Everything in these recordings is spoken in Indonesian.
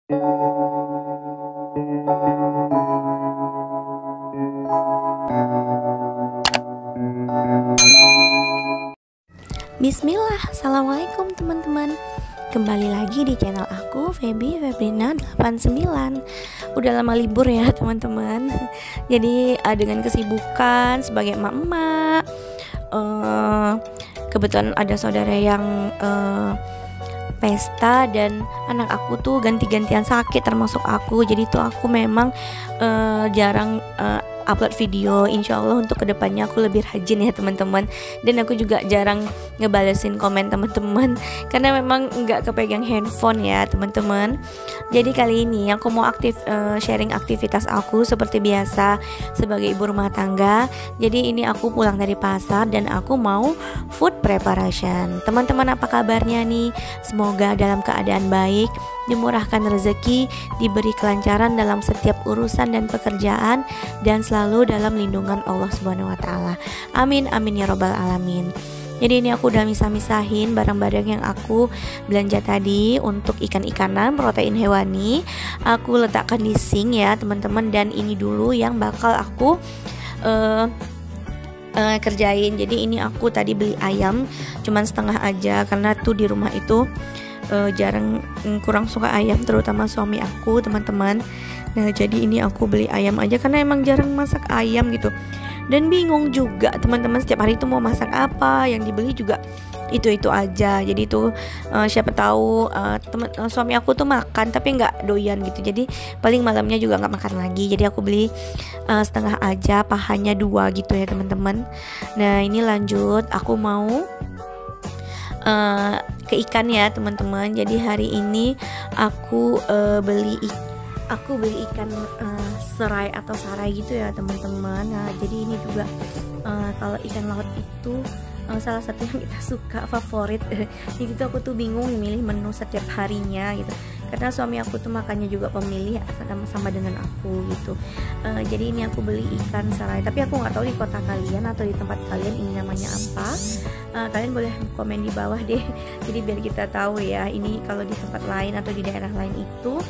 Bismillah, assalamualaikum teman-teman. Kembali lagi di channel aku, Feby Febrina 89. Udah lama libur ya teman-teman. Jadi dengan kesibukan sebagai emak-emak, kebetulan ada saudara yang pesta dan anak aku tuh ganti-gantian sakit termasuk aku. Jadi tuh aku memang jarang upload video. Insya Allah untuk kedepannya aku lebih rajin ya teman-teman. Dan aku juga jarang ngebalesin komen teman-teman karena memang nggak kepegang handphone ya teman-teman. Jadi kali ini aku mau sharing aktivitas aku seperti biasa sebagai ibu rumah tangga. Jadi ini aku pulang dari pasar dan aku mau food preparation. Teman-teman apa kabarnya nih? Semoga dalam keadaan baik, dimurahkan rezeki, diberi kelancaran dalam setiap urusan dan pekerjaan, dan selalu dalam lindungan Allah Subhanahu wa taala. Amin amin ya robbal alamin. Jadi ini aku udah misah-misahin barang-barang yang aku belanja tadi untuk ikan-ikanan protein hewani. Aku letakkan di sink ya teman-teman, dan ini dulu yang bakal aku kerjain. Jadi ini aku tadi beli ayam cuman setengah aja karena tuh di rumah itu kurang suka ayam, terutama suami aku teman-teman. Nah jadi ini aku beli ayam aja karena emang jarang masak ayam gitu, dan bingung juga teman-teman setiap hari itu mau masak apa. Yang dibeli juga itu aja. Jadi tuh siapa tahu suami aku tuh makan tapi nggak doyan gitu, jadi paling malamnya juga nggak makan lagi. Jadi aku beli setengah aja, pahanya 2 gitu ya teman-teman. Nah ini lanjut, aku mau ke ikan ya teman-teman. Jadi hari ini aku beli ikan serai atau sarai gitu ya teman-teman. Nah jadi ini juga kalau ikan laut itu salah satu yang kita suka, favorit. Jadi tuh aku tuh bingung milih menu setiap harinya gitu, karena suami aku tuh makannya juga pemilih sama dengan aku gitu. Jadi ini aku beli ikan serai, tapi aku nggak tahu di kota kalian atau di tempat kalian ini namanya apa. Kalian boleh komen di bawah deh, jadi biar kita tahu ya ini kalau di tempat lain atau di daerah lain itu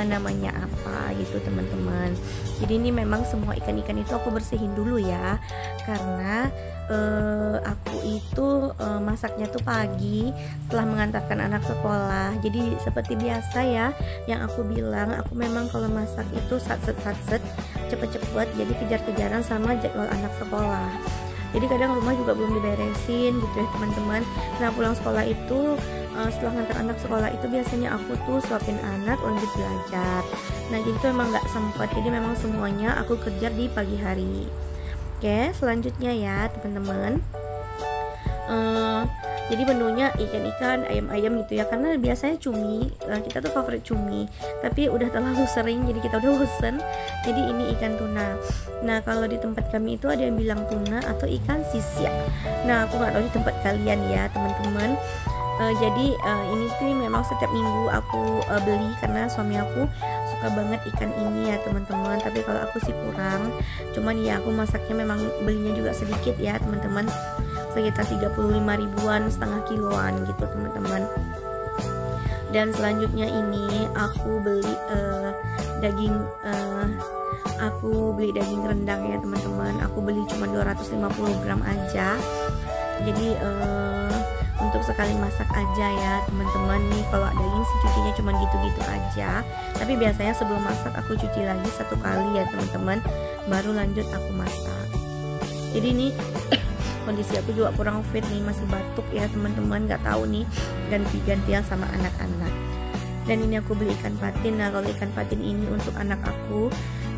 namanya apa gitu teman-teman. Jadi ini memang semua ikan-ikan itu aku bersihin dulu ya, karena aku itu masaknya tuh pagi setelah mengantarkan anak sekolah. Jadi seperti biasa ya yang aku bilang, aku memang kalau masak itu satset cepet-cepet, jadi kejar-kejaran sama jadwal anak sekolah. Jadi kadang rumah juga belum diberesin gitu ya teman-teman. Nah pulang sekolah itu setelah ngantar anak sekolah itu biasanya aku tuh suapin anak lanjut belajar. Nah jadi itu emang nggak sempat, jadi memang semuanya aku kejar di pagi hari. Oke, selanjutnya ya teman-teman, jadi menunya ikan-ikan, ayam-ayam gitu ya, karena biasanya cumi, kita tuh favorit cumi, tapi udah terlalu sering jadi kita udah bosen. Jadi ini ikan tuna. Nah kalau di tempat kami itu ada yang bilang tuna atau ikan sisya. Nah aku nggak tahu di tempat kalian ya teman-teman. Jadi ini tuh memang setiap minggu aku beli karena suami aku suka banget ikan ini ya teman-teman. Tapi kalau aku sih kurang, cuman ya aku masaknya memang belinya juga sedikit ya teman-teman, sekitar 35 ribuan, setengah kiloan gitu teman-teman. Dan selanjutnya ini aku beli daging rendang ya teman-teman. Aku beli cuma 250 gram aja. Jadi untuk sekali masak aja ya teman-teman. Nih kalau daging sih cucinya cuma gitu-gitu aja, tapi biasanya sebelum masak aku cuci lagi 1 kali ya teman-teman, baru lanjut aku masak. Jadi nih kondisi aku juga kurang fit nih, masih batuk ya teman-teman, nggak tahu nih ganti-gantian sama anak-anak. Dan ini aku beli ikan patin. Nah kalau ikan patin ini untuk anak aku,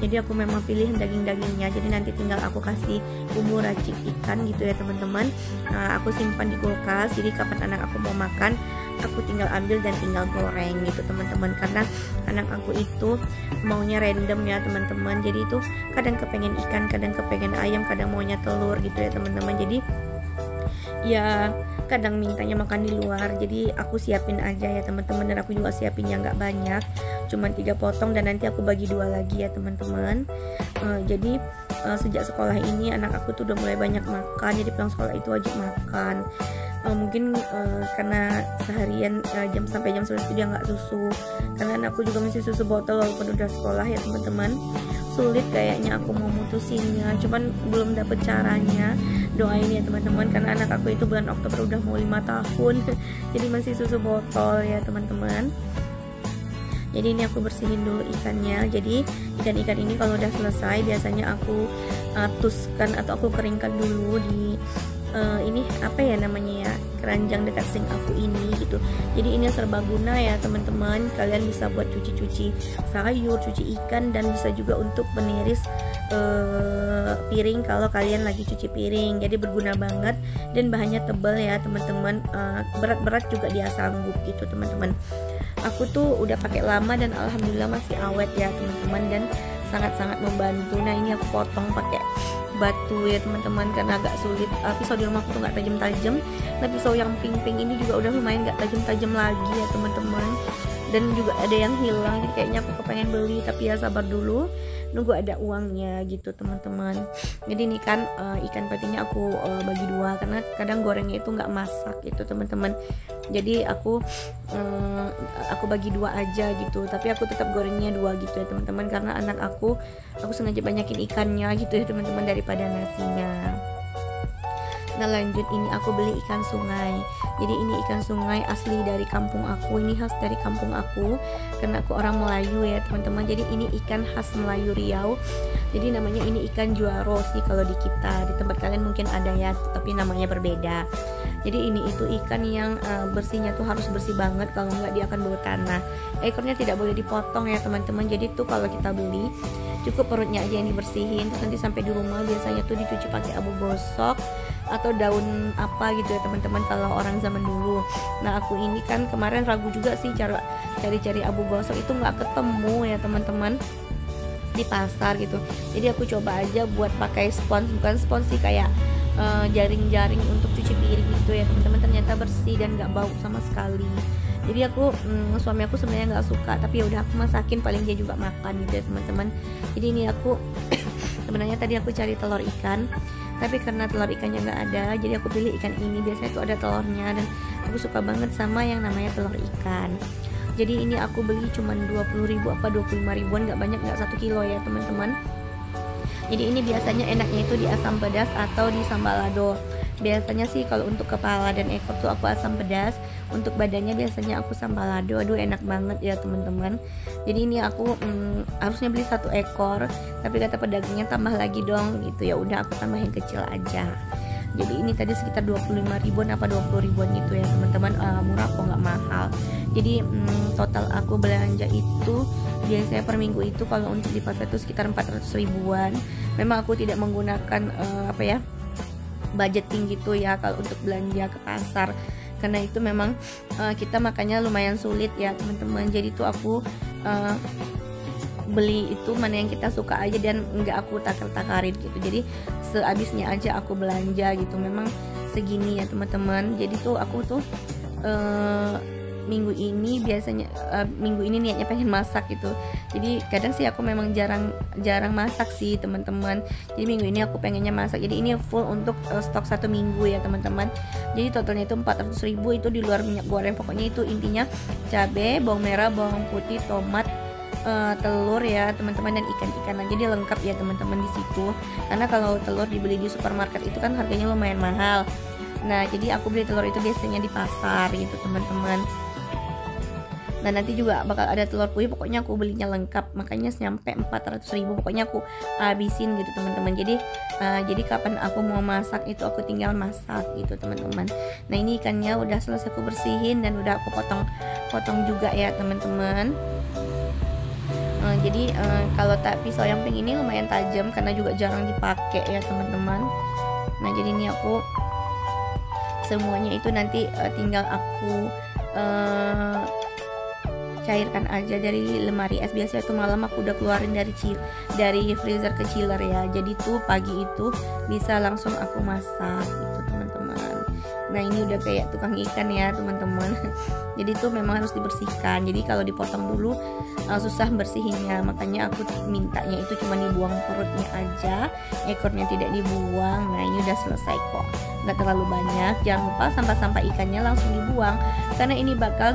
jadi aku memang pilih daging-dagingnya, jadi nanti tinggal aku kasih bumbu racik ikan gitu ya teman-teman. Nah aku simpan di kulkas, jadi kapan anak aku mau makan aku tinggal ambil dan tinggal goreng gitu teman-teman. Karena anak aku itu maunya random ya teman-teman, jadi itu kadang kepengen ikan, kadang kepengen ayam, kadang maunya telur gitu ya teman-teman. Jadi ya kadang mintanya makan di luar, jadi aku siapin aja ya teman-teman. Dan aku juga siapinnya nggak banyak, cuma 3 potong, dan nanti aku bagi 2 lagi ya teman-teman. Jadi sejak sekolah ini anak aku tuh udah mulai banyak makan, jadi pulang sekolah itu wajib makan. mungkin karena seharian jam sampai jam 11 itu dia nggak susu, karena anakku juga masih susu botol walaupun udah sekolah ya teman-teman. Sulit kayaknya aku mau mutusinnya, cuman belum dapet caranya. Doain ya teman-teman, karena anak aku itu bulan Oktober udah mau 5 tahun jadi masih susu botol ya teman-teman. Jadi ini aku bersihin dulu ikannya. Jadi ikan-ikan ini kalau udah selesai biasanya aku tuskan atau aku keringkan dulu di ini apa ya namanya ya, keranjang dekat sink aku ini gitu. Jadi ini serbaguna ya teman-teman, kalian bisa buat cuci-cuci sayur, cuci ikan, dan bisa juga untuk meniris piring kalau kalian lagi cuci piring. Jadi berguna banget dan bahannya tebal ya teman-teman, berat-berat juga dia sanggup gitu teman-teman. Aku tuh udah pakai lama dan alhamdulillah masih awet ya teman-teman, dan sangat-sangat membantu. Nah ini aku potong pakai batu ya teman-teman, karena agak sulit. Pisau di rumahku tuh nggak tajam-tajam. Nah pisau yang pink-pink ini juga udah lumayan nggak tajam-tajam lagi ya teman-teman, dan juga ada yang hilang. Jadi kayaknya aku kepengen beli, tapi ya sabar dulu, nunggu ada uangnya gitu teman-teman. Jadi ini kan ikan patinya aku bagi dua, karena kadang gorengnya itu nggak masak gitu teman-teman. Jadi aku bagi dua aja gitu, tapi aku tetap gorengnya dua gitu ya teman-teman, karena anak aku sengaja banyakin ikannya gitu ya teman-teman daripada nasinya. Nah lanjut, ini aku beli ikan sungai. Jadi ini ikan sungai asli dari kampung aku, ini khas dari kampung aku karena aku orang Melayu ya teman-teman. Jadi ini ikan khas Melayu Riau. Jadi namanya ini ikan juaro sih kalau di kita, di tempat kalian mungkin ada ya, tapi namanya berbeda. Jadi ini itu ikan yang bersihnya tuh harus bersih banget, kalau nggak dia akan bau tanah. Ekornya tidak boleh dipotong ya teman-teman. Jadi tuh kalau kita beli cukup perutnya aja yang dibersihin, terus nanti sampai di rumah biasanya tuh dicuci pakai abu gosok atau daun apa gitu ya teman-teman kalau orang zaman dulu. Nah aku ini kan kemarin ragu juga sih cara cari-cari abu gosok itu nggak ketemu ya teman-teman di pasar gitu. Jadi aku coba aja buat pakai spons, bukan spons sih, kayak jaring-jaring untuk cuci piring gitu ya teman-teman. Ternyata bersih dan nggak bau sama sekali. Jadi aku suami aku sebenarnya nggak suka, tapi ya udah aku masakin, paling dia juga makan gitu ya teman-teman. Jadi ini aku sebenarnya tadi aku cari telur ikan, tapi karena telur ikannya nggak ada, jadi aku pilih ikan ini. Biasanya tuh ada telurnya, dan aku suka banget sama yang namanya telur ikan. Jadi ini aku beli cuman 20.000 apa 25 ribuan, nggak banyak, nggak 1 kilo ya teman-teman. Jadi ini biasanya enaknya itu di asam pedas atau di sambalado. Biasanya sih kalau untuk kepala dan ekor tuh aku asam pedas, untuk badannya biasanya aku sambalado. Aduh enak banget ya teman-teman. Jadi ini aku harusnya beli 1 ekor, tapi kata pedagangnya tambah lagi dong gitu. Ya udah aku tambahin kecil aja. Jadi ini tadi sekitar 25 ribuan apa 20 ribuan gitu ya teman-teman, murah kok nggak mahal. Jadi total aku belanja itu biasanya per minggu itu kalau untuk di pasar itu sekitar 400 ribuan. Memang aku tidak menggunakan budgeting gitu ya kalau untuk belanja ke pasar, karena itu memang kita makanya lumayan sulit ya teman-teman. Jadi tuh aku beli itu mana yang kita suka aja dan nggak aku takar-takarin gitu. Jadi sehabisnya aja aku belanja gitu. Memang segini ya teman-teman. Jadi tuh aku tuh minggu ini biasanya minggu ini niatnya pengen masak gitu. Jadi kadang sih aku memang jarang masak sih teman-teman. Jadi minggu ini aku pengennya masak. Jadi ini full untuk stok 1 minggu ya teman-teman. Jadi totalnya itu 400 ribu, itu di luar minyak goreng. Pokoknya itu intinya cabai, bawang merah, bawang putih, tomat, telur ya teman-teman, dan ikan-ikanan. Jadi lengkap ya teman-teman di situ. Karena kalau telur dibeli di supermarket itu kan harganya lumayan mahal. Nah jadi aku beli telur itu biasanya di pasar gitu teman-teman. Nah nanti juga bakal ada telur puyuh, pokoknya aku belinya lengkap, makanya sampai 400 ribu pokoknya aku habisin gitu teman-teman. Jadi kapan aku mau masak itu aku tinggal masak gitu teman-teman. Nah ini ikannya udah selesai aku bersihin dan udah aku potong juga ya teman-teman. Jadi kalau pisau yang pink ini lumayan tajam karena juga jarang dipakai ya teman-teman. Nah jadi ini aku semuanya itu nanti tinggal aku cairkan aja dari lemari es. Biasanya tuh malam aku udah keluarin dari freezer ke chiller ya. Jadi tuh pagi itu bisa langsung aku masak gitu teman-teman. Nah ini udah kayak tukang ikan ya teman-teman. Jadi itu memang harus dibersihkan. Jadi kalau dipotong dulu susah bersihinnya, makanya aku mintanya itu cuma dibuang perutnya aja, ekornya tidak dibuang. Nah ini udah selesai kok, nggak terlalu banyak. Jangan lupa sampah-sampah ikannya langsung dibuang, karena ini bakal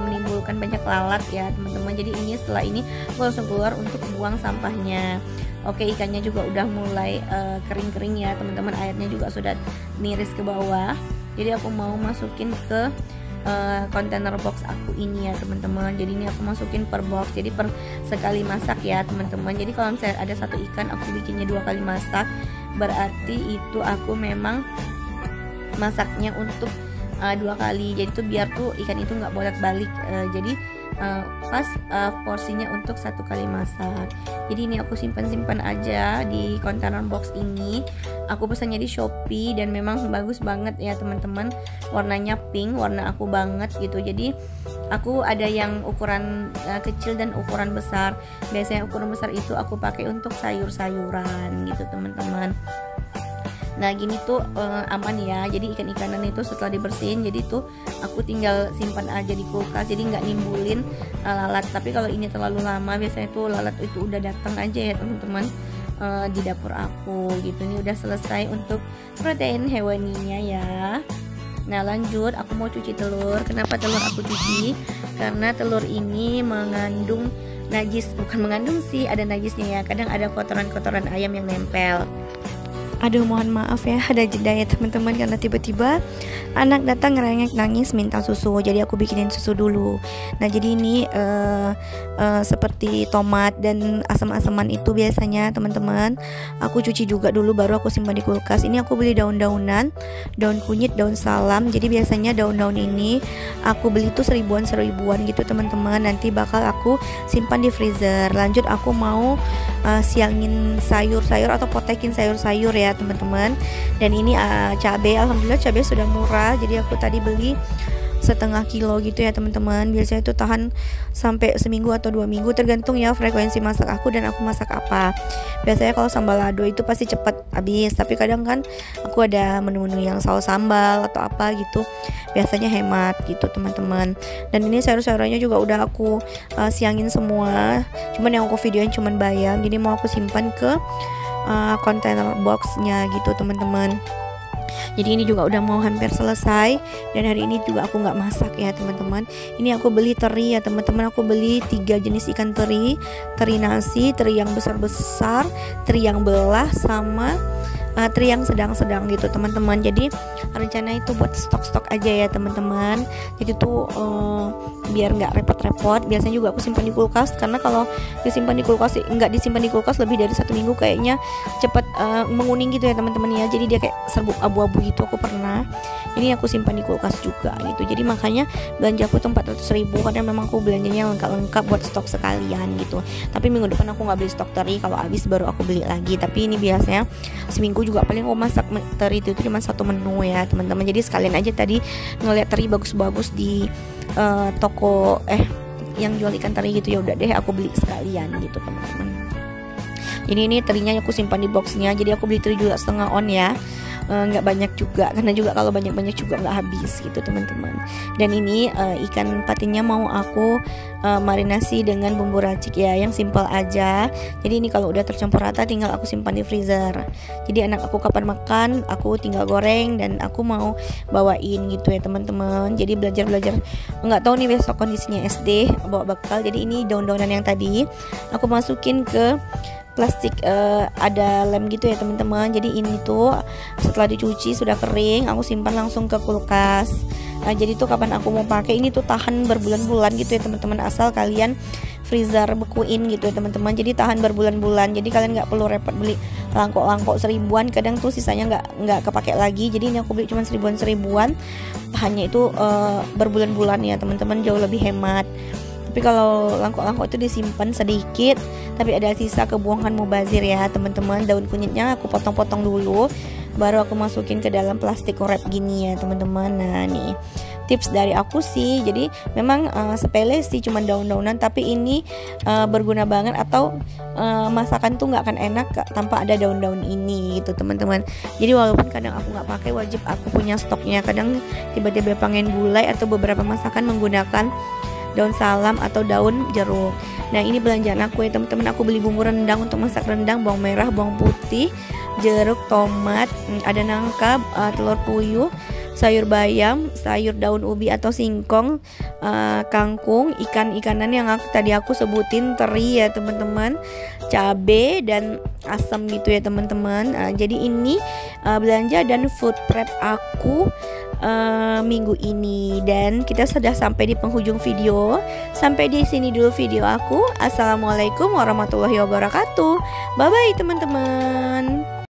menimbulkan banyak lalat ya teman-teman. Jadi ini setelah ini aku langsung keluar untuk buang sampahnya. Oke, ikannya juga udah mulai kering-kering ya teman-teman, airnya juga sudah miris ke bawah. Jadi aku mau masukin ke kontainer box aku ini ya teman-teman. Jadi ini aku masukin per box, jadi per sekali masak ya teman-teman. Jadi kalau misalnya ada satu ikan aku bikinnya 2 kali masak, berarti itu aku memang masaknya untuk 2 kali. Jadi tuh biar tuh ikan itu nggak bolak-balik, jadi pas porsinya untuk 1 kali masak. Jadi ini aku simpan aja di kontainer box ini. Aku pesannya di Shopee dan memang bagus banget ya teman-teman. Warnanya pink, warna aku banget gitu. Jadi aku ada yang ukuran kecil dan ukuran besar. Biasanya ukuran besar itu aku pakai untuk sayur-sayuran gitu teman-teman. Nah gini tuh aman ya. Jadi ikan-ikanan itu setelah dibersihin, jadi tuh aku tinggal simpan aja di kulkas, jadi nggak nimbulin lalat. Tapi kalau ini terlalu lama, biasanya tuh lalat itu udah datang aja ya teman-teman di dapur aku gitu. Ini udah selesai untuk protein hewaninya ya. Nah lanjut, aku mau cuci telur. Kenapa telur aku cuci? Karena telur ini mengandung najis, bukan mengandung sih, ada najisnya ya. Kadang ada kotoran-kotoran ayam yang nempel. Aduh mohon maaf ya, ada jeda ya teman-teman, karena tiba-tiba anak datang ngerengek nangis minta susu. Jadi aku bikinin susu dulu. Nah jadi ini seperti tomat dan asam-asaman itu biasanya teman-teman aku cuci juga dulu, baru aku simpan di kulkas. Ini aku beli daun-daunan, daun kunyit, daun salam. Jadi biasanya daun-daun ini aku beli tuh seribuan gitu teman-teman. Nanti bakal aku simpan di freezer. Lanjut aku mau siangin sayur-sayur atau potekin sayur-sayur ya teman-teman. Dan ini cabai, alhamdulillah cabai sudah murah. Jadi aku tadi beli 1/2 kilo gitu ya teman-teman. Biasanya itu tahan sampai seminggu atau 2 minggu, tergantung ya frekuensi masak aku dan aku masak apa. Biasanya kalau sambal lado itu pasti cepat habis, tapi kadang kan aku ada menu-menu yang saus sambal atau apa gitu, biasanya hemat gitu teman-teman. Dan ini sayur-sayurannya juga udah aku siangin semua, cuman yang aku videoin cuman bayam. Jadi mau aku simpan ke kontainer boxnya gitu teman-teman. Jadi ini juga udah mau hampir selesai. Dan hari ini juga aku nggak masak ya teman-teman. Ini aku beli teri ya teman-teman. Aku beli 3 jenis ikan teri. Teri nasi, teri yang besar-besar, teri yang belah, sama teri yang sedang-sedang gitu teman-teman. Jadi rencana itu buat stok-stok aja ya teman-teman. Jadi tuh biar nggak repot-repot. Biasanya juga aku simpan di kulkas, karena kalau disimpan di kulkas, nggak disimpan di kulkas lebih dari 1 minggu kayaknya cepet menguning gitu ya teman-teman ya. Jadi dia kayak serbuk abu-abu gitu, aku pernah. Ini aku simpan di kulkas juga gitu. Jadi makanya belanja aku tuh 400.000, karena memang aku belanjanya lengkap-lengkap buat stok sekalian gitu. Tapi minggu depan aku nggak beli stok teri, kalau habis baru aku beli lagi. Tapi ini biasanya seminggu juga paling aku masak teri itu cuma 1 menu ya teman-teman. Jadi sekalian aja tadi ngeliat teri bagus-bagus di toko yang jual ikan teri gitu, ya udah deh aku beli sekalian gitu teman-teman. Ini terinya aku simpan di boxnya. Jadi aku beli teri juga setengah on ya, nggak banyak juga, karena juga kalau banyak-banyak juga nggak habis gitu teman-teman. Dan ini ikan patinnya mau aku marinasi dengan bumbu racik ya, yang simple aja. Jadi ini kalau udah tercampur rata tinggal aku simpan di freezer. Jadi anak aku kapan makan aku tinggal goreng dan aku mau bawain gitu ya teman-teman. Jadi belajar nggak tahu nih besok kondisinya SD bawa bekal. Jadi ini daun-daunan yang tadi aku masukin ke plastik ada lem gitu ya teman-teman. Jadi ini tuh setelah dicuci sudah kering, aku simpan langsung ke kulkas. Jadi tuh kapan aku mau pakai ini tuh tahan berbulan-bulan gitu ya teman-teman, asal kalian freezer bekuin gitu ya teman-teman. Jadi tahan berbulan-bulan. Jadi kalian nggak perlu repot beli langkok seribuan, kadang tuh sisanya nggak kepake lagi. Jadi ini aku beli cuma seribuan, tahannya itu berbulan-bulan ya teman-teman, jauh lebih hemat. Tapi kalau langkok-langkok itu disimpan sedikit, tapi ada sisa kebuangan mubazir ya teman-teman. Daun kunyitnya aku potong-potong dulu, baru aku masukin ke dalam plastik wrap gini ya teman-teman. Nah nih tips dari aku sih. Jadi memang sepele sih, cuman daun-daunan, tapi ini berguna banget. Atau masakan tuh nggak akan enak tanpa ada daun-daun ini gitu teman-teman. Jadi walaupun kadang aku nggak pakai, wajib aku punya stoknya. Kadang tiba-tiba pengen gulai atau beberapa masakan menggunakan daun salam atau daun jeruk. Nah ini belanjaan aku ya teman-teman. Aku beli bumbu rendang untuk masak rendang, bawang merah, bawang putih, jeruk, tomat, ada nangka, telur puyuh, sayur bayam, sayur daun ubi atau singkong, kangkung, ikan-ikanan yang tadi aku sebutin, teri ya teman-teman, cabe dan asam gitu ya teman-teman. Jadi ini belanja dan food prep aku minggu ini, dan kita sudah sampai di penghujung video. Sampai di sini dulu video aku. Assalamualaikum warahmatullahi wabarakatuh. Bye bye teman-teman.